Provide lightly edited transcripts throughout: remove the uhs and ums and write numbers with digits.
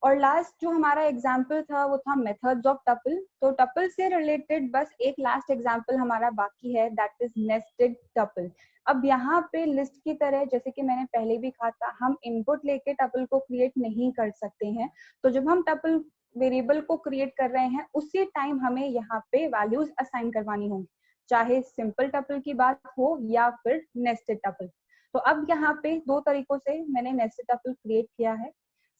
और लास्ट जो हमारा एग्जाम्पल था वो था मेथड्स ऑफ टपल। तो टपल से रिलेटेड बस एक लास्ट एग्जाम्पल हमारा बाकी है, दैट इज नेस्टेड टपल। अब यहाँ पे लिस्ट की तरह, जैसे कि मैंने पहले भी कहा था, हम इनपुट लेके टपल को क्रिएट नहीं कर सकते हैं। तो जब हम टपल वेरिएबल को क्रिएट कर रहे हैं उसी टाइम हमें यहाँ पे वैल्यूज असाइन करवानी होंगी, चाहे सिंपल टपल की बात हो या फिर नेस्टेड टपल। तो अब यहाँ पे दो तरीकों से मैंने नेस्टेड टपल क्रिएट किया है।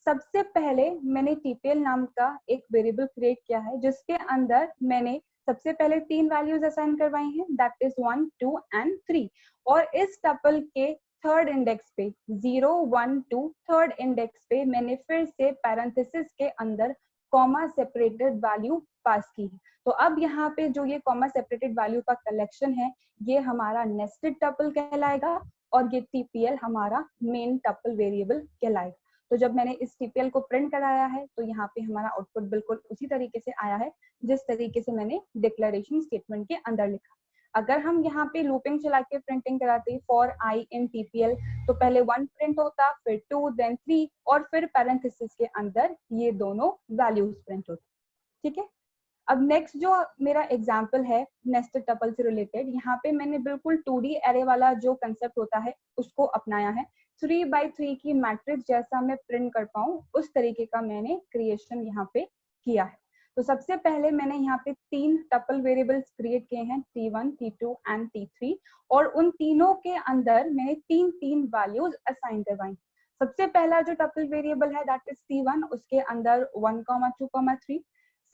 सबसे पहले मैंने टीपीएल नाम का एक वेरिएबल क्रिएट किया है जिसके अंदर मैंने सबसे पहले 3 वैल्यूज असाइन करवाई हैं, दैट इज 1, 2 एंड 3। और इस टपल के थर्ड इंडेक्स पे 0, 1, 2 थर्ड इंडेक्स पे मैंने फिर से पैरेंथेसिस के अंदर कॉमा सेपरेटेड वैल्यू पास की है। तो अब यहाँ पे जो ये कॉमा सेपरेटेड वैल्यू का कलेक्शन है ये हमारा नेस्टेड टपल कहलाएगा और ये टीपीएल हमारा मेन टपल वेरिएबल कहलाएगा। तो जब मैंने इस टीपीएल को प्रिंट कराया है तो यहाँ पे हमारा आउटपुट बिल्कुल उसी तरीके से आया है जिस तरीके से मैंने डिक्लेरेशन स्टेटमेंट के अंदर लिखा। अगर हम यहाँ पे लूपिंग चला के प्रिंटिंग कराते फॉर आई इन टीपीएल तो पहले 1 प्रिंट होता, फिर 2, देन 3 और फिर पैरेंथेसिस के अंदर ये दोनों वैल्यूज प्रिंट होते। ठीक है, अब नेक्स्ट जो मेरा एग्जाम्पल है नेस्टेड टपल से रिलेटेड, यहाँ पे मैंने बिल्कुल 2D एरे वाला जो कंसेप्ट होता है उसको अपनाया है। 3x3 की मैट्रिक्स जैसा मैं प्रिंट कर पाऊँ उस तरीके का मैंने क्रिएशन यहाँ पे किया है। तो सबसे पहले मैंने यहाँ पे 3 टपल वेरिएबल्स क्रिएट किए हैं, T1, T2 एंड T3, और उन तीनों के अंदर मैंने 3 वैल्यूज असाइन करवाई। सबसे पहला जो टपल वेरिएबल है दैट इज T1, उसके अंदर 1, 2, 3,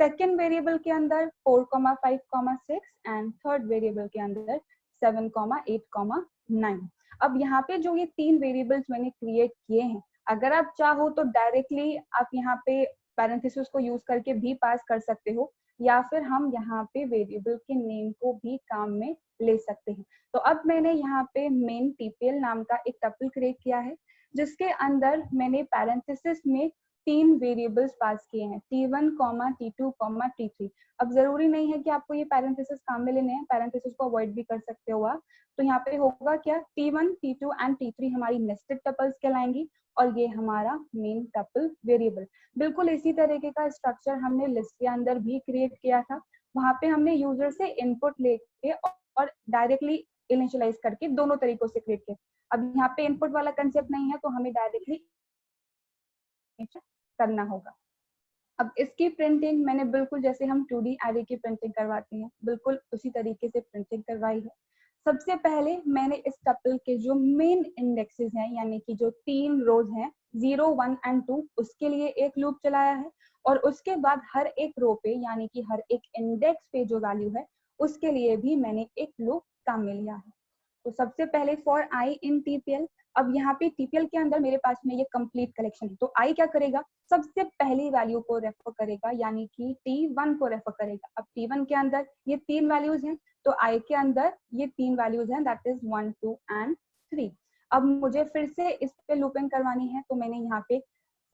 सेकेंड वेरिएबल के अंदर 4, 5, 6 एंड थर्ड वेरिएबल के अंदर 7, 8, 9। अब यहाँ पे जो ये 3 वेरिएबल्स मैंने क्रिएट किए हैं, अगर आप चाहो तो डायरेक्टली आप यहाँ पे पैरेंथेसिस को यूज करके भी पास कर सकते हो, या फिर हम यहाँ पे वेरिएबल के नेम को भी काम में ले सकते हैं। तो अब मैंने यहाँ पे मेन टीपीएल नाम का एक टपल क्रिएट किया है जिसके अंदर मैंने पैरेंथेसिस में 3 वेरिएबल्स पास किए हैं, T1, T2, T3। अब जरूरी नहीं है कि आपको ये पैरेंथेसिस काम में लेने हैं, पैरेंथेसिस को अवॉइड भी कर सकते हो आप। तो यहाँ पे होगा क्या, T1, T2 एंड T3 हमारी नेस्टेड टपल्स कहलाएंगी और ये हमारा मेन टपल वेरिएबल। बिल्कुल इसी तरीके का स्ट्रक्चर हमने लिस्ट के अंदर भी क्रिएट किया था। वहां पे हमने यूजर से इनपुट लेके और डायरेक्टली इनिशियलाइज करके दोनों तरीकों से क्रिएट किया। अब यहाँ पे इनपुट वाला कंसेप्ट नहीं है तो हमें डायरेक्टली करना होगा। अब इसकी प्रिंटिंग मैंने बिल्कुल जैसे हम 2D एरे की प्रिंटिंग करवाते हैं बिल्कुल उसी तरीके से प्रिंटिंग करवाई है। सबसे पहले मैंने इस टपल के जो मेन इंडेक्सेस हैं यानी कि जो 3 रोज हैं 0, 1 एंड 2 उसके लिए एक लूप चलाया है और उसके बाद हर एक रो पे यानी कि हर एक इंडेक्स पे जो वैल्यू है उसके लिए भी मैंने एक लूप काम में लिया है। तो सबसे पहले फॉर आई इन टीपीएल, अब यहाँ पे टीपीएल के अंदर मेरे पास में ये कंप्लीट कलेक्शन है। तो आई क्या करेगा, सबसे पहली वैल्यू को रेफर करेगा यानी कि T1 को रेफर करेगा। अब T1 के अंदर ये 3 वैल्यूज हैं तो आई के अंदर ये 3 वैल्यूज हैं दैट इज 1, 2 एंड 3। अब मुझे फिर से इस पे लूपिंग करवानी है तो मैंने यहाँ पे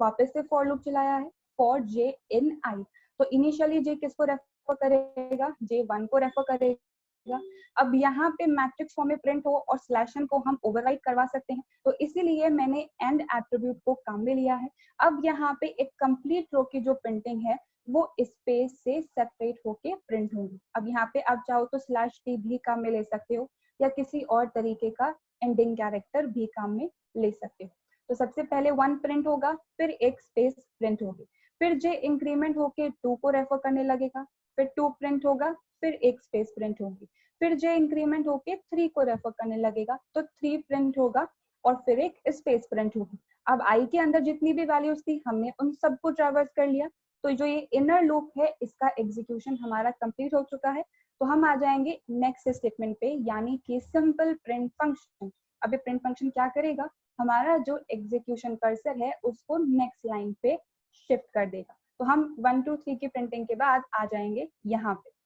वापस से फॉर लूप चलाया है फॉर जे इन आई। तो इनिशियली जे किसको रेफर करेगा, J1 को रेफर करेगा। अब यहाँ पे मैट्रिक्स फॉर्म में प्रिंट हो और स्लैशन को हम ओवरराइट करवा सकते हैं तो इसीलिए मैंने एंड एट्रीब्यूट को काम में लिया है। अब यहाँ पे एक कंप्लीट रो की जो प्रिंटिंग है वो स्पेस से सेपरेट होके प्रिंट होगी। अब यहाँ पे आप चाहो तो /t भी काम में ले सकते हो या किसी और तरीके का एंडिंग कैरेक्टर भी काम में ले सकते हो। तो सबसे पहले 1 प्रिंट होगा, फिर एक स्पेस प्रिंट होगी, फिर जे इंक्रीमेंट होके 2 को रेफर करने लगेगा, फिर 2 प्रिंट होगा, फिर एक स्पेस प्रिंट होगी, फिर जे इंक्रीमेंट होके 3 को रेफर करने लगेगा तो 3 प्रिंट होगा और फिर एक स्पेस प्रिंट होगी। अब आई के अंदर जितनी भी वैल्यूज थी हमने उन सबको ट्रैवर्स कर लिया। तो जो ये इनर लूप है इसका एग्जीक्यूशन हमारा कंप्लीट हो चुका है। तो हम आ जाएंगे नेक्स्ट स्टेटमेंट पे यानी कि सिंपल प्रिंट फंक्शन। अब ये प्रिंट फंक्शन क्या करेगा, हमारा जो एग्जीक्यूशन कर्सर है उसको नेक्स्ट लाइन पे शिफ्ट कर देगा। तो हम 1, 2, 3 की प्रिंटिंग के बाद आ जाएंगे यहाँ पे।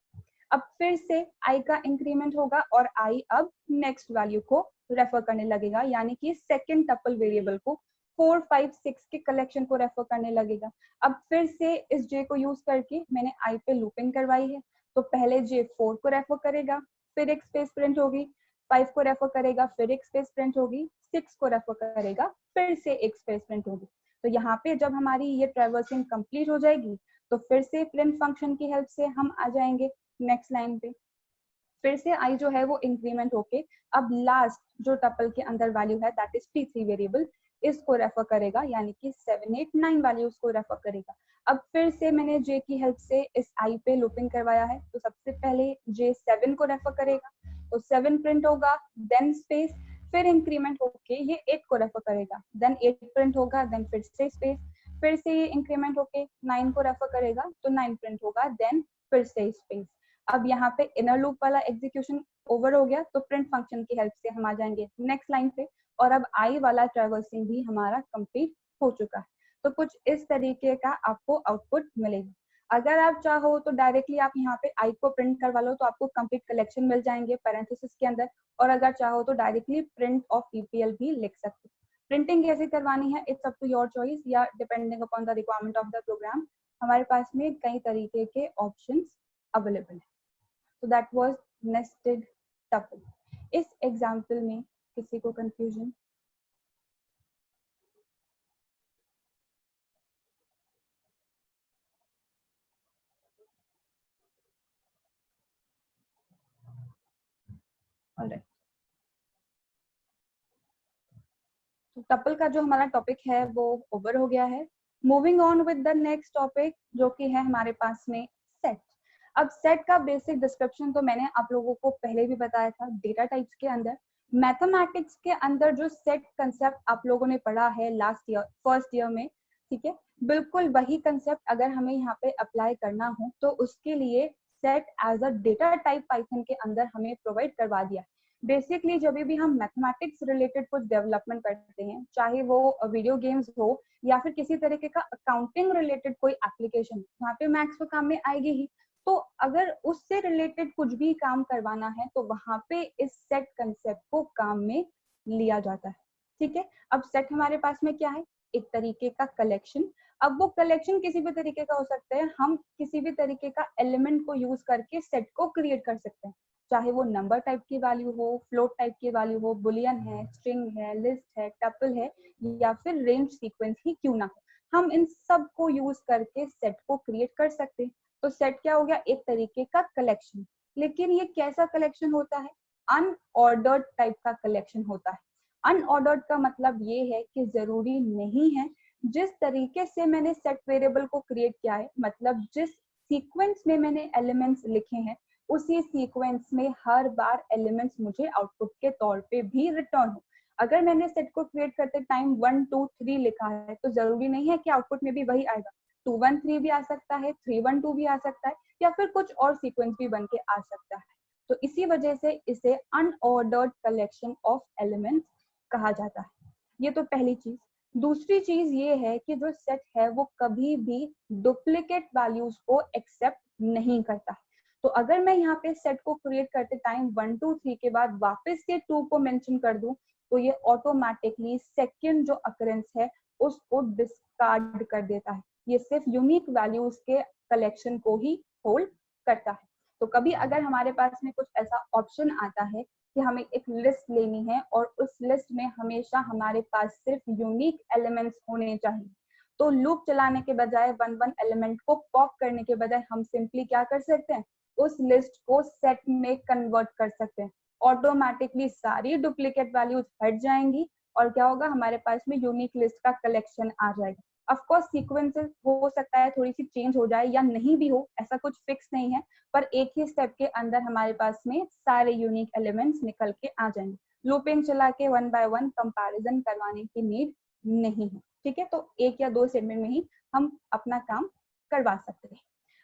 अब फिर से आई का इंक्रीमेंट होगा और आई अब नेक्स्ट वैल्यू को रेफर करने लगेगा यानी कि सेकंड टपल वेरिएबल को 4, 5, 6 के कलेक्शन को रेफर करने लगेगा। अब फिर से इस जे को यूज करके मैंने आई पे लूपिंग करवाई है। तो पहले जे 4 को रेफर करेगा, फिर एक स्पेस प्रिंट होगी, 5 को रेफर करेगा, फिर एक स्पेस प्रिंट होगी, 6 को रेफर करेगा, फिर से एक स्पेस प्रिंट होगी। तो यहाँ पे जब हमारी ये ट्रैवर्सिंग कंप्लीट हो जाएगी तो फिर से प्रिंट फंक्शन की हेल्प से हम आ जाएंगे नेक्स्ट लाइन पे। फिर से आई जो है वो इंक्रीमेंट होके अब लास्ट जो टपल के अंदर वैल्यू है दैट इज P3 वेरिएबल, इसको रेफर करेगा, यानी कि 7 8 9 वैल्यूज को रेफर करेगा। अब फिर से मैंने जे की हेल्प से इस आई पे लूपिंग करवाया है, तो सबसे पहले जे 7 को रेफर करेगा, तो 7 प्रिंट होगा, देन स्पेस, फिर इंक्रीमेंट होके ये 8 को रेफर करेगा, देन 8 प्रिंट होगा, देन फिर से स्पेस, फिर से ये इंक्रीमेंट होके 9 को रेफर करेगा, तो 9 प्रिंट होगा, देन फिर से स्पेस। अब यहाँ पे इनर लूप वाला एग्जीक्यूशन ओवर हो गया, तो प्रिंट फंक्शन की हेल्प से हम आ जाएंगे नेक्स्ट लाइन पे, और अब आई वाला ट्रैवर्सिंग भी हमारा कंप्लीट हो चुका है। तो कुछ इस तरीके का आपको आउटपुट मिलेगा। अगर आप चाहो तो डायरेक्टली आप यहाँ पे आई को प्रिंट करवा लो, तो आपको कंप्लीट कलेक्शन मिल जाएंगे पैरेंथेसिस के अंदर, और अगर चाहो तो डायरेक्टली प्रिंट ऑफ पीपीएल भी लिख सकते हो। प्रिंटिंग कैसे करवानी है it's up to your choice, या depending upon the requirement of the program, हमारे पास में कई तरीके के ऑप्शंस अवेलेबल है। So that was nested tuple. इस एग्जाम्पल में किसी को कंफ्यूजन? ऑलराइट, तो टपल का जो हमारा टॉपिक है वो ओवर हो गया है। Moving on with the next topic जो कि है हमारे पास में सेट। अब सेट का बेसिक डिस्क्रिप्शन तो मैंने आप लोगों को पहले भी बताया था डेटा टाइप्स के अंदर। मैथमेटिक्स के अंदर जो सेट कंसेप्ट आप लोगों ने पढ़ा है लास्ट ईयर फर्स्ट ईयर में, ठीक है, बिल्कुल वही कंसेप्ट अगर हमें यहाँ पे अप्लाई करना हो तो उसके लिए set as a data type Python के अंदर हमें प्रोवाइड करवा दिया। बेसिकली जब भी हम मैथमेटिक्स रिलेटेड कुछ डेवलपमेंट करते हैं, चाहे वो वीडियो गेम्स हो या फिर किसी तरीके का अकाउंटिंग रिलेटेड कोई एप्लीकेशन, वहाँ पे मैथ्स तो काम में आएगी ही, तो अगर उससे रिलेटेड कुछ भी काम करवाना है तो वहां पे इस सेट कंसेप्ट को काम में लिया जाता है। ठीक है, अब सेट हमारे पास में क्या है, एक तरीके का कलेक्शन। अब वो कलेक्शन किसी भी तरीके का हो सकता है, हम किसी भी तरीके का एलिमेंट को यूज करके सेट को क्रिएट कर सकते हैं, चाहे वो नंबर टाइप की वैल्यू हो, फ्लोट टाइप की वैल्यू हो, बुलियन है, स्ट्रिंग है, लिस्ट है, टपल है, या फिर रेंज सीक्वेंस ही क्यों ना हो, हम इन सब को यूज करके सेट को क्रिएट कर सकते हैं। तो सेट क्या हो गया, एक तरीके का कलेक्शन। लेकिन ये कैसा कलेक्शन होता है, अनऑर्डर्ड टाइप का कलेक्शन होता है। अनऑर्डर्ड का मतलब ये है कि जरूरी नहीं है जिस तरीके से मैंने सेट वेरिएबल को क्रिएट किया है, मतलब जिस सीक्वेंस में मैंने एलिमेंट्स लिखे हैं उसी सीक्वेंस में हर बार एलिमेंट्स मुझे आउटपुट के तौर पे भी रिटर्न हो। अगर मैंने सेट को क्रिएट करते टाइम 1 2 3 लिखा है तो जरूरी नहीं है कि आउटपुट में भी वही आएगा, 2 1 3 भी आ सकता है, 3 1 2 भी आ सकता है, या फिर कुछ और सीक्वेंस भी बन के आ सकता है। तो इसी वजह से इसे अनऑर्डर्ड कलेक्शन ऑफ एलिमेंट्स कहा जाता है। ये तो पहली चीज। दूसरी चीज ये है कि जो सेट है वो कभी भी डुप्लीकेट वैल्यूज को एक्सेप्ट नहीं करता। तो अगर मैं यहाँ पे सेट को क्रिएट करते टाइम 1 2 3 के बाद वापस से 2 को मेंशन कर दूं तो ये ऑटोमेटिकली सेकंड जो अकरेंस है उसको डिस्कार्ड कर देता है। ये सिर्फ यूनिक वैल्यूज के कलेक्शन को ही होल्ड करता है। तो कभी अगर हमारे पास में कुछ ऐसा ऑप्शन आता है कि हमें एक लिस्ट लेनी है और उस लिस्ट में हमेशा हमारे पास सिर्फ यूनिक एलिमेंट्स होने चाहिए, तो लूप चलाने के बजाय वन वन एलिमेंट को पॉप करने के बजाय हम सिंपली क्या कर सकते हैं, उस लिस्ट को सेट में कन्वर्ट कर सकते हैं। ऑटोमेटिकली सारी डुप्लीकेट वैल्यूज हट जाएंगी और क्या होगा, हमारे पास में यूनिक लिस्ट का कलेक्शन आ जाएगा। ऑफ कोर्स सीक्वेंसेस हो सकता है थोड़ी सी चेंज हो जाए या नहीं भी हो, ऐसा कुछ फिक्स नहीं है, पर एक ही स्टेप के अंदर हमारे पास में सारे यूनिक एलिमेंट्स निकल के आ जाएंगे। लूपिंग चला के 1 बाय 1 कंपैरिजन करवाने की नीड नहीं है। ठीक है, तो एक या दो सेगमेंट में ही हम अपना काम करवा सकते हैं।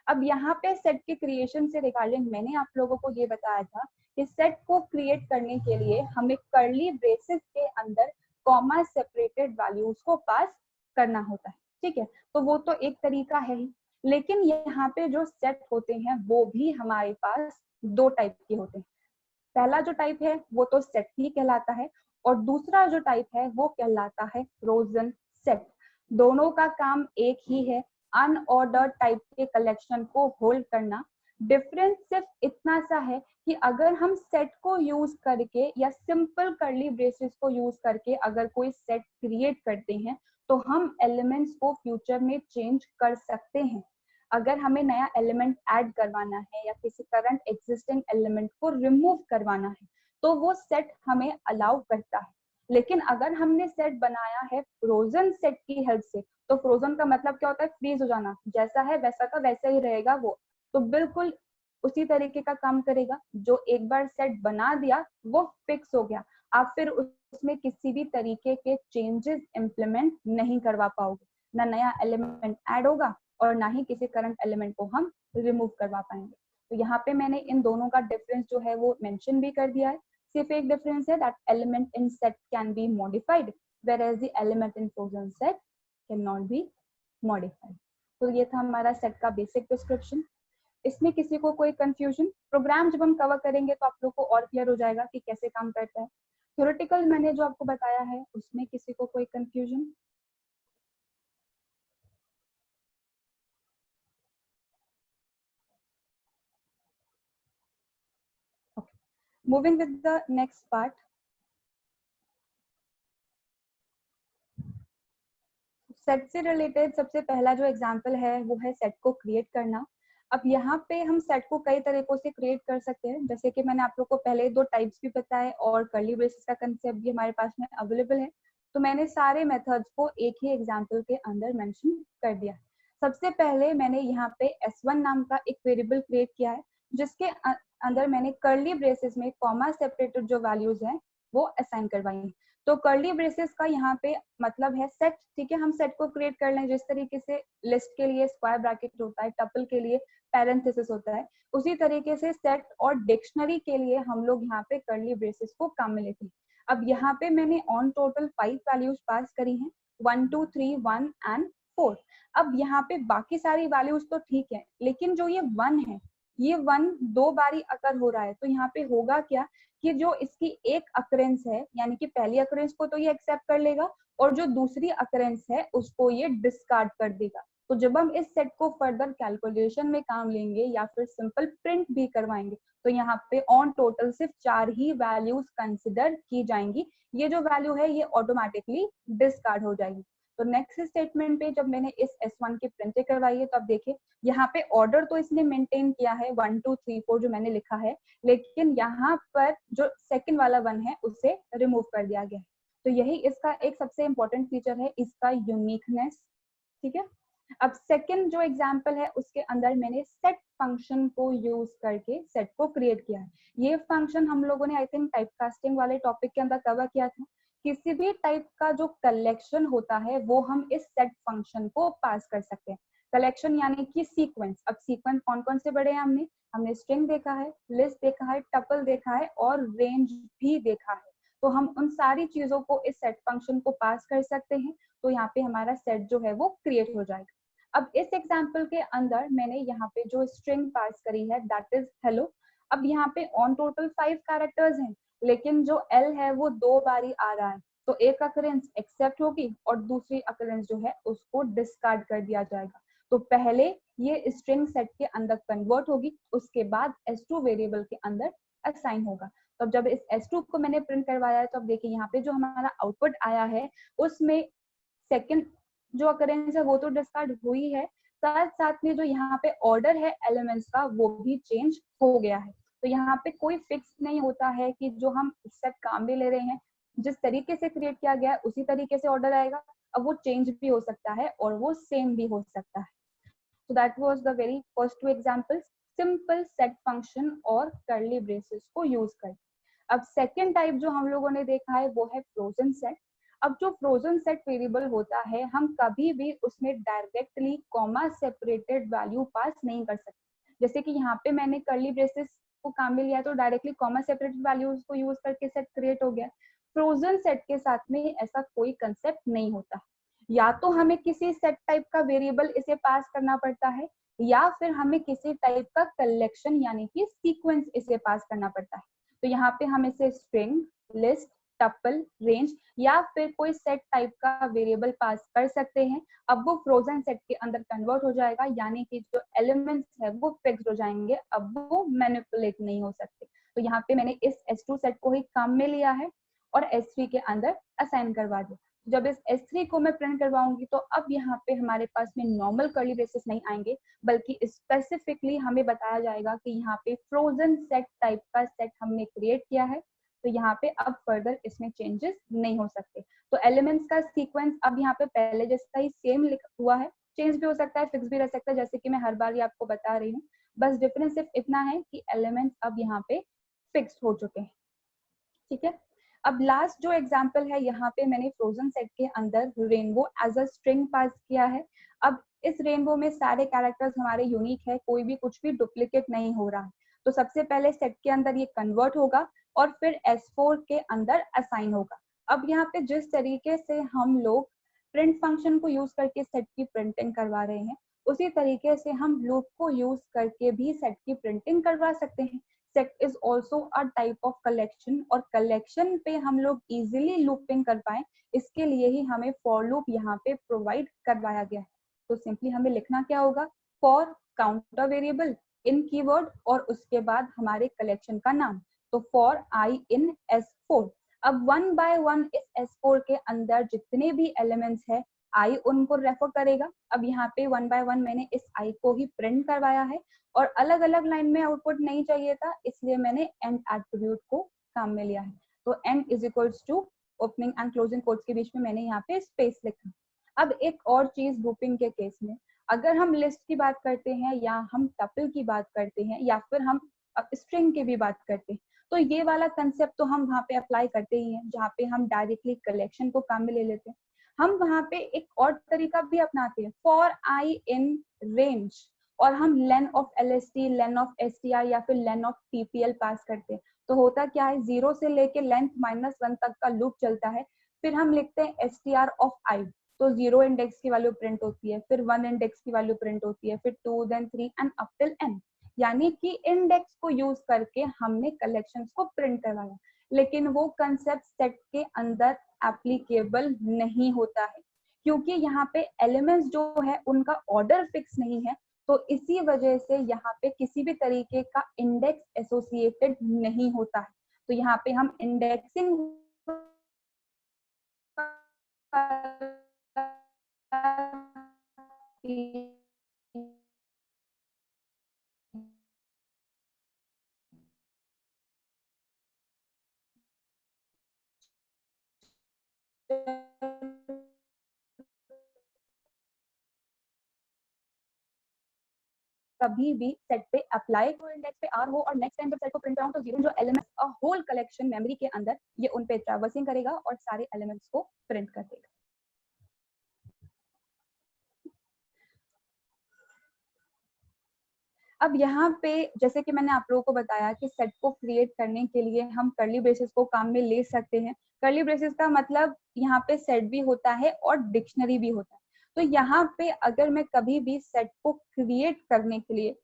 अब यहाँ पे सेट के क्रिएशन से रिगार्डिंग मैंने आप लोगों को ये बताया था कि सेट को क्रिएट करने के लिए हमें कर्ली ब्रेसेस के अंदर कॉमा सेपरेटेड वैल्यूज को पास करना होता है। ठीक है, तो वो तो एक तरीका है ही, लेकिन यहाँ पे जो सेट होते हैं वो भी हमारे पास दो टाइप के होते हैं। पहला जो टाइप है वो तो सेट ही कहलाता है, और दूसरा जो टाइप है वो कहलाता है फ्रोजन सेट। दोनों का काम एक ही है, अनऑर्डर्ड टाइप के कलेक्शन को होल्ड करना। डिफरेंस सिर्फ इतना सा है कि अगर हम सेट को यूज करके या सिंपल कर्ली ब्रेसेस को यूज करके अगर कोई सेट क्रिएट करते हैं तो हम एलिमेंट्स को फ्यूचर में चेंज कर सकते हैं। अगर हमें नया एलिमेंट ऐड करवाना है या किसी करंट एग्जिस्टिंग एलिमेंट को रिमूव करवाना है तो वो सेट हमें अलाउ करता है। लेकिन अगर हमने सेट बनाया है फ्रोजन सेट की हेल्प से, तो फ्रोजन का मतलब क्या होता है? फ्रीज हो जाना, जैसा है वैसा का वैसा ही रहेगा वो, तो बिल्कुल उसी तरीके का काम करेगा। जो एक बार सेट बना दिया वो फिक्स हो गया, आप फिर उसमें किसी भी तरीके के चेंजेस इम्प्लीमेंट नहीं करवा पाओगे, ना नया एलिमेंट ऐड होगा और ना ही किसी करंट एलिमेंट को हम रिमूव करवा पाएंगे। तो यहाँ पे मैंने इन दोनों का डिफरेंस जो है वो मेंशन भी कर दिया है। सिर्फ एक डिफरेंस है that element in set can be modified whereas the element in frozen set cannot be modified। तो ये था हमारा सेट का बेसिक डिस्क्रिप्शन। इसमें किसी को कोई कंफ्यूजन? प्रोग्राम जब हम कवर करेंगे तो आप लोग को और क्लियर हो जाएगा कि कैसे काम करता है। थ्योरेटिकल मैंने जो आपको बताया है उसमें किसी को कोई confusion? Moving with the next part. Set से रिलेटेड सबसे पहला जो एग्जांपल है वो है सेट को क्रिएट करना। अब यहाँ पे हम सेट को कई तरीकों से क्रिएट कर सकते हैं, जैसे कि मैंने आप लोग को पहले दो टाइप्स भी बताए और कर्ली ब्रेसेस का कंसेप्ट भी हमारे पास में अवेलेबल है। तो मैंने सारे मेथड्स को एक ही एग्जाम्पल के अंदर मेंशन कर दिया। सबसे पहले मैंने यहाँ पे S1 नाम का एक वेरिएबल क्रिएट किया है, जिसके अंदर मैंने कर्ली ब्रेसेस में कॉमा सेपरेटेड जो वैल्यूज हैं वो असाइन करवाई है। तो कर्ली ब्रेसेस का यहाँ पे मतलब है सेट, ठीक है। हम सेट को क्रिएट कर लें जिस तरीके से लिस्ट के लिए स्क्वायर ब्रैकेट होता है, टपल के लिए पैरेंथेसिस होता है, उसी तरीके से सेट और डिक्शनरी के लिए हम लोग यहाँ पे कर्ली ब्रेसेस को काम में लेते हैं। अब यहाँ पे मैंने ऑन टोटल 5 वैल्यूज पास करी हैं, 1 2 3 1 एंड 4। अब यहाँ पे बाकी सारी वैल्यूज तो ठीक है, लेकिन जो ये 1 है, ये 1 दो बारी अकर हो रहा है, तो यहाँ पे होगा क्या कि जो इसकी एक अकरेंस है, यानी कि पहली अकरेंस को तो ये एक्सेप्ट कर लेगा और जो दूसरी अकरेंस है उसको ये डिस्कार्ड कर देगा। तो जब हम इस सेट को फर्दर कैलकुलेशन में काम लेंगे या फिर सिंपल प्रिंट भी करवाएंगे तो यहाँ पे ऑन टोटल सिर्फ 4 ही वैल्यूज कंसिडर की जाएंगी। ये जो वैल्यू है ये ऑटोमेटिकली डिस्कार्ड हो जाएगी। तो नेक्स्ट स्टेटमेंट पे जब मैंने इस S1 की प्रिंट करवाई है तो अब देखिए यहाँ पे ऑर्डर तो इसने मेंटेन किया है 1 2 3 4 जो मैंने लिखा है, लेकिन यहाँ पर जो सेकंड वाला 1 है उसे रिमूव कर दिया गया है। तो यही इसका एक सबसे इंपॉर्टेंट फीचर है, इसका यूनिकनेस, ठीक है। अब सेकंड जो एग्जांपल है उसके अंदर मैंने सेट फंक्शन को यूज करके सेट को क्रिएट किया है। ये फंक्शन हम लोगों ने आई थिंक टाइपकास्टिंग वाले टॉपिक के अंदर कवर किया था। किसी भी टाइप का जो कलेक्शन होता है वो हम इस सेट फंक्शन को पास कर सकते हैं। कलेक्शन यानी कि सीक्वेंस। अब सीक्वेंस कौन कौन से बड़े हैं? हमने स्ट्रिंग देखा है, लिस्ट देखा है, टपल देखा है और रेंज भी देखा है। तो हम उन सारी चीजों को इस सेट फंक्शन को पास कर सकते हैं, तो यहाँ पे हमारा सेट जो है वो क्रिएट हो जाएगा। अब इस एग्जाम्पल के अंदर मैंने यहाँ पे जो स्ट्रिंग पास करी है दैट इज हेलो। अब यहाँ पे ऑन टोटल 5 कैरेक्टर्स हैं, लेकिन जो एल है वो दो बारी आ रहा है, तो एक अकरेंस एक्सेप्ट होगी और दूसरी अकरेंस जो है उसको डिस्कार्ड कर दिया जाएगा। तो पहले ये स्ट्रिंग सेट के अंदर कन्वर्ट होगी, उसके बाद S2 वेरिएबल के अंदर असाइन होगा। तो जब इस S2 को मैंने प्रिंट करवाया है तो अब देखिए यहाँ पे जो हमारा आउटपुट आया है उसमें सेकंड जो अकरेंस है वो तो डिस्कार्ड हुई है, साथ साथ में जो यहाँ पे ऑर्डर है एलिमेंट्स का वो भी चेंज हो गया है। तो यहाँ पे कोई फिक्स नहीं होता है कि जो हम सेट काम भी ले रहे हैं जिस तरीके से क्रिएट किया गया है उसी तरीके से ऑर्डर आएगा। अब वो चेंज भी हो सकता है और वो सेम भी हो सकता है। So that was the very first two examples, simple set function और curly braces को यूज कर। अब सेकेंड टाइप जो हम लोगों ने देखा है वो है फ्रोजन सेट। अब जो फ्रोजन सेट वेरिएबल होता है हम कभी भी उसमें directly comma separated value pass नहीं कर सकते। जैसे कि यहाँ पे मैंने कर्ली ब्रेसेस को काम में लिया तो डायरेक्टली कॉमा सेपरेटेड वैल्यूज को यूज करके सेट क्रिएट हो गया। फ्रोजन सेट के साथ में ऐसा कोई कंसेप्ट नहीं होता, या तो हमें किसी सेट टाइप का वेरिएबल इसे पास करना पड़ता है या फिर हमें किसी टाइप का कलेक्शन यानी कि सीक्वेंस इसे पास करना पड़ता है। तो यहाँ पे हम इसे स्ट्रिंग, लिस्ट, टपल, रेंज या फिर कोई सेट टाइप का वेरिएबल पास कर सकते हैं। अब वो फ्रोजन सेट के अंदर कन्वर्ट हो जाएगा, यानी कि जो एलिमेंट्स है वो फिक्स्ड हो जाएंगे, अब वो मैनिपुलेट नहीं हो सकते। तो यहाँ पे मैंने इस S2 सेट को ही काम में लिया है और S3 के अंदर असाइन करवा दिया। जब इस S3 को मैं प्रिंट करवाऊंगी तो अब यहाँ पे हमारे पास में नॉर्मल कर्ली ब्रेसेस नहीं आएंगे, बल्कि स्पेसिफिकली हमें बताया जाएगा कि यहाँ पे फ्रोजन सेट टाइप का सेट हमने क्रिएट किया है, तो यहाँ पे अब फर्दर इसमें चेंजेस नहीं हो सकते। तो एलिमेंट्स का सीक्वेंस अब यहाँ पे पहले जैसा ही सेम हुआ है, चेंज भी हो सकता है, फिक्स भी रह सकता है, जैसे कि मैं हर बार ये आपको बता रही हूँ। बस डिफरेंस सिर्फ इतना है कि एलिमेंट्स अब यहाँ पे फिक्स हो चुके हैं, ठीक है। अब लास्ट जो एग्जांपल है, यहाँ पे मैंने फ्रोजन सेट के अंदर rainbow as a string pass किया है। अब इस रेनबो में सारे कैरेक्टर्स हमारे यूनिक है, कोई भी कुछ भी डुप्लीकेट नहीं हो रहा है। तो सबसे पहले सेट के अंदर ये कन्वर्ट होगा और फिर S4 के अंदर असाइन होगा। अब यहाँ पे जिस तरीके से हम लोग प्रिंट फंक्शन को यूज करके सेट की प्रिंटिंग करवा रहे हैं, उसी तरीके से हम लूप को यूज करके भी सेट की प्रिंटिंग करवा सकते हैं। Set is also a type of collection, और कलेक्शन पे हम लोग इजिली लूपिंग कर पाए, इसके लिए ही हमें फॉर लूप यहाँ पे प्रोवाइड करवाया गया है। तो सिंपली हमें लिखना क्या होगा, for counter variable in keyword और उसके बाद हमारे कलेक्शन का नाम, तो फॉर आई इन S4। अब 1 बाय 1 इस S4 के अंदर जितने भी एलिमेंट्स है, आई उनको रेफर करेगा। अब यहाँ पे 1 बाय 1 मैंने इस आई को ही प्रिंट करवाया है, और अलग अलग लाइन में आउटपुट नहीं चाहिए था, इसलिए मैंने एंड एट्रीब्यूट को काम में लिया है। तो end is equals to opening and closing quotes के बीच में मैंने यहाँ पे स्पेस लिखा। अब एक और चीज लूपिंग के केस में, अगर हम लिस्ट की बात करते हैं या हम टपल की बात करते हैं या फिर हम स्ट्रिंग की भी बात करते हैं, तो ये वाला कंसेप्ट तो हम वहाँ पे अप्लाई करते ही हैं, जहाँ पे हम डायरेक्टली कलेक्शन को काम में ले लेते हैं। हम वहाँ पे एक और तरीका भी अपनाते हैं, फॉर आई इन रेंज, और हम len of LST, len of STR या फिर लेन ऑफ TPL पास करते हैं। तो होता क्या है, 0 से लेके लेंथ -1 तक का लूप चलता है। फिर हम लिखते हैं STR ऑफ I, तो 0 इंडेक्स की वैल्यू प्रिंट होती है, फिर 1 इंडेक्स की वैल्यू प्रिंट होती है, फिर 2, then 3 and up till n। यानी कि इंडेक्स को यूज करके हमने कलेक्शंस को प्रिंट करवाया, लेकिन वो कंसेप्ट सेट के अंदर एप्लीकेबल नहीं होता है, क्योंकि यहाँ पे एलिमेंट्स जो है उनका ऑर्डर फिक्स नहीं है। तो इसी वजह से यहाँ पे किसी भी तरीके का इंडेक्स एसोसिएटेड नहीं होता है। तो यहाँ पे हम इंडेक्सिंग कभी भी सेट पे अप्लाई को इंडेक्स पे आर हो और नेक्स्ट टाइम जब सेट को प्रिंट कराऊं तो 0 जो elements a whole collection memory के अंदर, ये उन पे ट्रैवर्सिंग करेगा और सारे एलिमेंट्स को प्रिंट कर देगा। अब यहाँ पे जैसे कि मैंने आप लोगों को बताया कि सेट को क्रिएट करने के लिए हम कर्ली ब्रेसेस को काम में ले सकते हैं। कर्ली ब्रेसेस का मतलब यहाँ पे सेट भी होता है और डिक्शनरी भी होता है। तो यहाँ पे अगर मैं कभी भी सेट को क्रिएट करने के लिए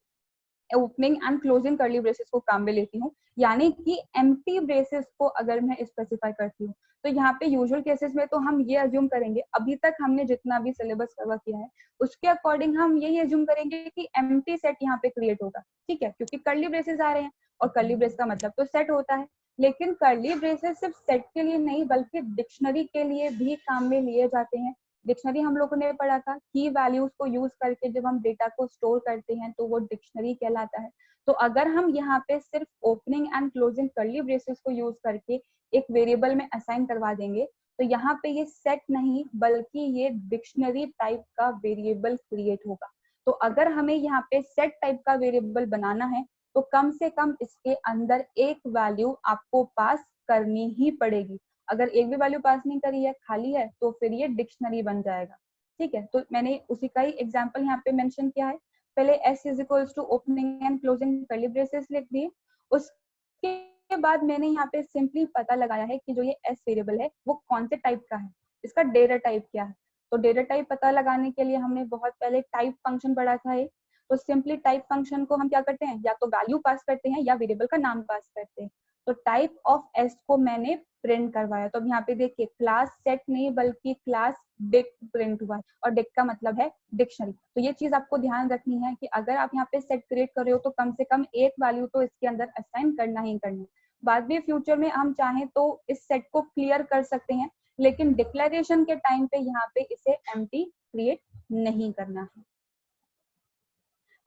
opening and closing curly braces को काम में लेती हूँ, यानी कि एम्प्टी ब्रेसेस को अगर मैं स्पेसिफाई करती हूँ, तो यहाँ पे यूजुअल केसेस में तो हम ये अज्यूम करेंगे, अभी तक हमने जितना भी सिलेबस कवर किया है उसके अकॉर्डिंग हम यही अज्यूम करेंगे कि एम्प्टी सेट यहाँ पे क्रिएट होगा, ठीक है, क्योंकि कर्ली ब्रेसेस आ रहे हैं और कर्ली ब्रेस का मतलब तो सेट होता है। लेकिन कर्ली ब्रेसेस सिर्फ सेट के लिए नहीं बल्कि डिक्शनरी के लिए भी काम में लिए जाते हैं। डिक्शनरी हम लोगों ने पढ़ा था, की वैल्यूज को यूज करके जब हम डेटा को स्टोर करते हैं तो वो डिक्शनरी कहलाता है। तो अगर हम यहाँ पे सिर्फ opening and closing curly braces को यूज करके एक वेरिएबल में असाइन करवा देंगे, तो यहाँ पे ये सेट नहीं बल्कि ये डिक्शनरी टाइप का वेरिएबल क्रिएट होगा। तो अगर हमें यहाँ पे सेट टाइप का वेरिएबल बनाना है तो कम से कम इसके अंदर एक वैल्यू आपको पास करनी ही पड़ेगी। अगर एक भी वैल्यू पास नहीं करी है, खाली है, तो फिर ये डिक्शनरी बन जाएगा, ठीक है। तो मैंने उसी का ही एग्जांपल यहाँ पे मेंशन किया है। पहले s is equals to opening and closing curly braces लिख दिए, उसके बाद मैंने यहाँ पे सिंपली पता लगाया है कि जो ये s वेरिएबल है वो कौन से टाइप का है, इसका डेटा टाइप क्या है। तो डेटा टाइप पता लगाने के लिए हमने बहुत पहले टाइप फंक्शन पढ़ा था एक। तो सिंपली टाइप फंक्शन को हम क्या करते हैं, या तो वैल्यू पास करते हैं या वेरिएबल का नाम पास करते हैं। तो टाइप ऑफ s को मैंने प्रिंट करवाया, तो अब यहाँ पे देखिए क्लास सेट नहीं बल्कि क्लास डिक प्रिंट हुआ, और डिक का मतलब है डिक्शनरी। तो ये चीज आपको ध्यान रखनी है कि अगर आप यहाँ पे सेट क्रिएट कर रहे हो तो कम से कम एक वैल्यू तो इसके अंदर असाइन करना ही करना। बाद में फ्यूचर में हम चाहें तो इस सेट को क्लियर कर सकते हैं, लेकिन डिक्लेरेशन के टाइम पे यहाँ पे इसे एम्प्टी क्रिएट नहीं करना है।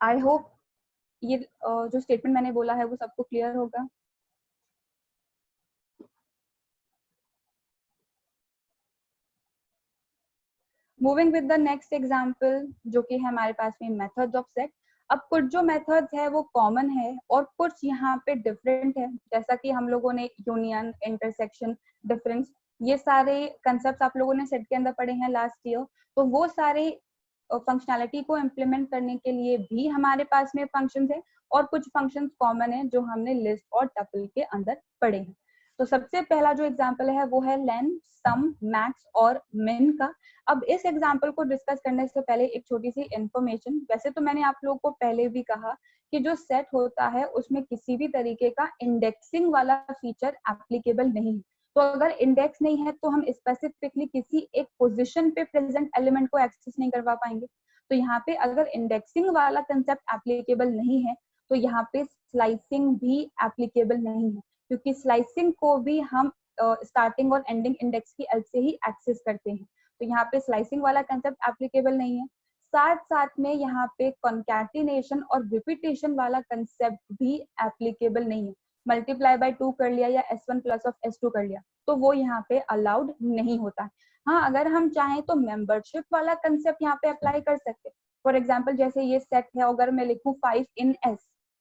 आई होप ये जो स्टेटमेंट मैंने बोला है वो सबको क्लियर होगा। Moving with the next example, जो कि है हमारे पास में मेथड्स ऑफ सेट। अब कुछ जो मेथड्स है वो कॉमन है और कुछ यहाँ पे डिफरेंट है, जैसा कि हम लोगों ने यूनियन, इंटरसेक्शन, डिफरेंस, ये सारे कंसेप्ट आप लोगों ने सेट के अंदर पढ़े हैं लास्ट ईयर। तो वो सारे फंक्शनैलिटी को इम्प्लीमेंट करने के लिए भी हमारे पास में फंक्शंस है, और कुछ फंक्शंस कॉमन है जो हमने लिस्ट और टपल के अंदर पढ़े हैं। तो सबसे पहला जो एग्जांपल है वो है लेन, सम, मैक्स और मिन का। अब इस एग्जांपल को डिस्कस करने से पहले एक छोटी सी इंफॉर्मेशन। वैसे तो मैंने आप लोगों को पहले भी कहा कि जो सेट होता है उसमें किसी भी तरीके का इंडेक्सिंग वाला फीचर एप्लीकेबल नहीं है। तो अगर इंडेक्स नहीं है तो हम स्पेसिफिकली किसी एक पोजीशन पे प्रेजेंट एलिमेंट को एक्सेस नहीं करवा पाएंगे। तो यहाँ पे अगर इंडेक्सिंग वाला कंसेप्ट एप्लीकेबल नहीं है तो यहाँ पे स्लाइसिंग भी एप्लीकेबल नहीं है, क्योंकि स्लाइसिंग को भी हम स्टार्टिंग और एंडिंग इंडेक्स की हेल्प से ही एक्सेस करते हैं। तो यहाँ पे स्लाइसिंग वाला कंसेप्ट एप्लीकेबल नहीं है। साथ साथ में यहाँ पे कॉन्कैटिनेशन और रिपीटेशन वाला कंसेप्ट भी एप्लीकेबल नहीं है। मल्टीप्लाई बाय 2 कर लिया या s1 प्लस ऑफ s2 कर लिया तो वो यहाँ पे अलाउड नहीं होता है। हाँ, अगर हम चाहें तो मेंबरशिप वाला कंसेप्ट यहाँ पे अप्लाई कर सकते हैं। फॉर एग्जाम्पल जैसे ये सेट है, अगर मैं लिखूं 5 इन s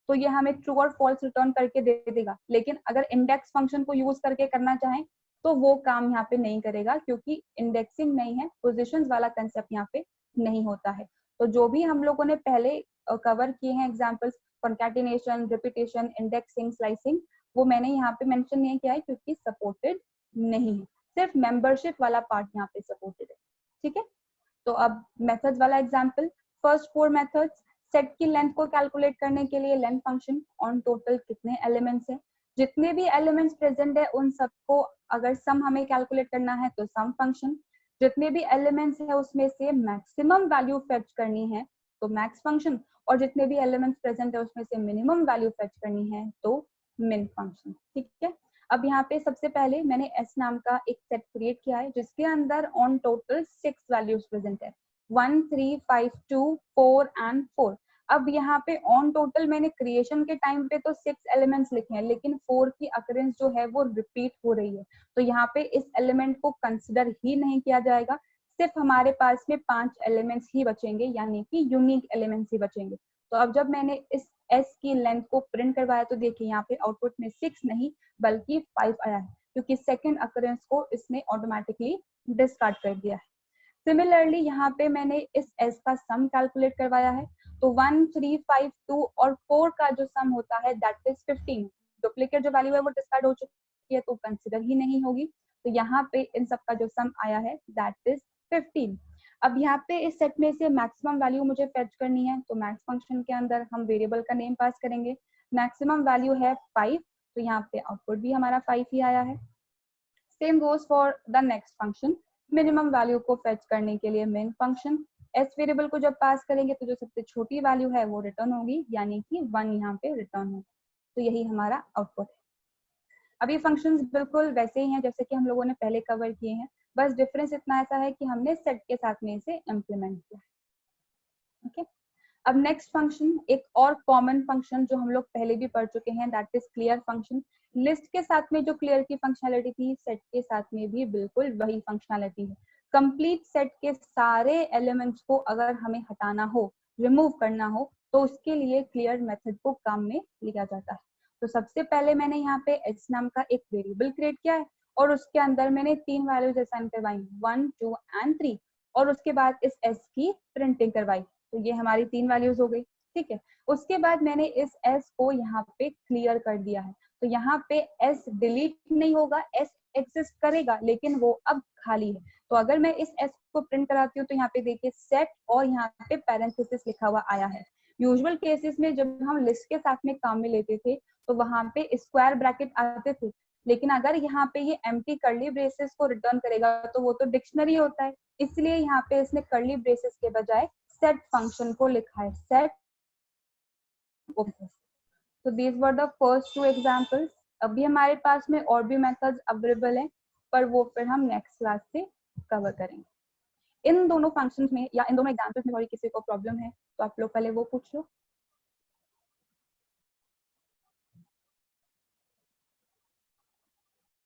तो ये हमें ट्रू और फॉल्स रिटर्न करके दे देगा। लेकिन अगर इंडेक्स फंक्शन को यूज करके करना चाहें तो वो काम यहाँ पे नहीं करेगा, क्योंकि इंडेक्सिंग नहीं है, पोजीशंस वाला कंसेप्ट यहाँ पे नहीं होता है। तो जो भी हम लोगों ने पहले कवर किए हैं examples, concatenation, repetition, indexing, slicing, वो मैंने यहाँ पे मेंशन नहीं किया है क्योंकि सपोर्टेड नहीं है। सिर्फ मेंबरशिप वाला पार्ट यहाँ पे सपोर्टेड है। ठीक है, तो अब मेथड्स वाला एग्जांपल, फर्स्ट 4 मेथड्स। सेट की लेंथ को कैलकुलेट करने के लिए लेंथ फंक्शन, ऑन टोटल कितने एलिमेंट्स है, जितने भी एलिमेंट्स प्रेजेंट है उन सबको अगर सम हमें कैलकुलेट करना है तो सम फंक्शन, जितने भी एलिमेंट्स है उसमें से मैक्सिमम वैल्यू फेच करनी है तो मैक्स फंक्शन, और जितने भी एलिमेंट्स प्रेजेंट है उसमें से मिनिमम वैल्यू फेच करनी है तो मिन फंक्शन। ठीक है, अब यहाँ पे सबसे पहले मैंने s नाम का एक सेट क्रिएट किया है जिसके अंदर ऑन टोटल 6 वैल्यूज प्रेजेंट है, 1, 3, 5, 2, 4 एंड 4। अब यहाँ पे ऑन टोटल मैंने क्रिएशन के टाइम पे तो 6 एलिमेंट्स लिखे हैं, लेकिन 4 की अकरेंस जो है वो रिपीट हो रही है, तो यहाँ पे इस एलिमेंट को कंसिडर ही नहीं किया जाएगा। सिर्फ हमारे पास में 5 एलिमेंट्स ही बचेंगे, यानी कि यूनिक एलिमेंट्स ही बचेंगे। तो अब जब मैंने इस s की लेंथ को प्रिंट करवाया तो देखिए यहाँ पे आउटपुट में 6 नहीं बल्कि 5 आया है, क्योंकि सेकेंड अकरेंस को इसने ऑटोमेटिकली डिस्कार्ड कर दिया है। सिमिलरली यहाँ पे मैंने इस s का सम कैलकुलेट करवाया है, तो 1, 3, 5, 2 और 4 का जो सम होता है दैट इज 15। डुप्लीकेट जो वैल्यू है वो डिस्कार्ड हो चुकी है तो कंसिडर ही नहीं होगी। तो यहाँ पे इन सब का जो सम आया है दैट इज 15। अब यहाँ पे इस सेट में से मैक्सिमम वैल्यू मुझे फेच करनी है, तो मैक्स फंक्शन के अंदर हम वेरिएबल का नेम पास करेंगे। मैक्सिमम वैल्यू है 5, तो यहाँ पे आउटपुट भी हमारा 5 ही आया है। Same goes for the next function, minimum value को फेच करने के लिए मेन फंक्शन, एस वेरिएबल को जब पास करेंगे तो जो सबसे छोटी वैल्यू है वो रिटर्न होगी, यानी कि 1 यहाँ पे रिटर्न होगा। तो यही हमारा आउटपुट है। अब ये फंक्शंस बिल्कुल वैसे ही हैं जैसे कि हम लोगों ने पहले कवर किए हैं, बस डिफरेंस इतना ऐसा है कि हमने सेट के साथ में इसे इम्प्लीमेंट किया है। ओके, अब नेक्स्ट फंक्शन, एक और कॉमन फंक्शन जो हम लोग पहले भी पढ़ चुके हैं, that is clear function. List के साथ में जो क्लियर की फंक्शनैलिटी थी, सेट के साथ में भी बिल्कुल वही फंक्शनैलिटी है। कंप्लीट सेट के सारे एलिमेंट्स को अगर हमें हटाना हो, रिमूव करना हो, तो उसके लिए क्लियर मेथड को काम में लिया जाता है। तो सबसे पहले मैंने यहाँ पे x नाम का एक वेरिएबल क्रिएट किया है और उसके अंदर मैंने 3 वैल्यूज असाइन करवाई, 1, 2 एंड 3, और उसके बाद इस s की प्रिंटिंग करवाई। तो ये हमारी 3 वैल्यूज हो गई। ठीक है, उसके बाद मैंने इस s को यहाँ पे क्लियर कर दिया है, तो यहाँ पे s डिलीट नहीं होगा, s एग्जिस्ट करेगा लेकिन वो अब खाली है। तो अगर मैं इस s को प्रिंट कराती हूँ तो यहाँ पे देखिए सेट और यहाँ पे पैरेंथेसिस लिखा हुआ आया है। यूजुअल केसेस में जब हम लिस्ट के साथ में काम में लेते थे तो वहां पे स्क्वायर ब्रैकेट आते थे, लेकिन अगर यहाँ पे ये एम्प्टी कर्ली ब्रेसेस को रिटर्न करेगा तो वो तो डिक्शनरी होता है, इसलिए यहाँ पे इसने कर्ली ब्रेसेस के बजाय सेट फंक्शन को लिखा है, set. So these were the first 2 examples. अभी हमारे पास में और भी मेथड्स अवेलेबल हैं, पर वो फिर हम नेक्स्ट क्लास से कवर करेंगे। इन दोनों फंक्शंस में या इन दोनों एग्जांपल्स में कोई किसी को प्रॉब्लम है तो आप लोग पहले वो पूछ लो।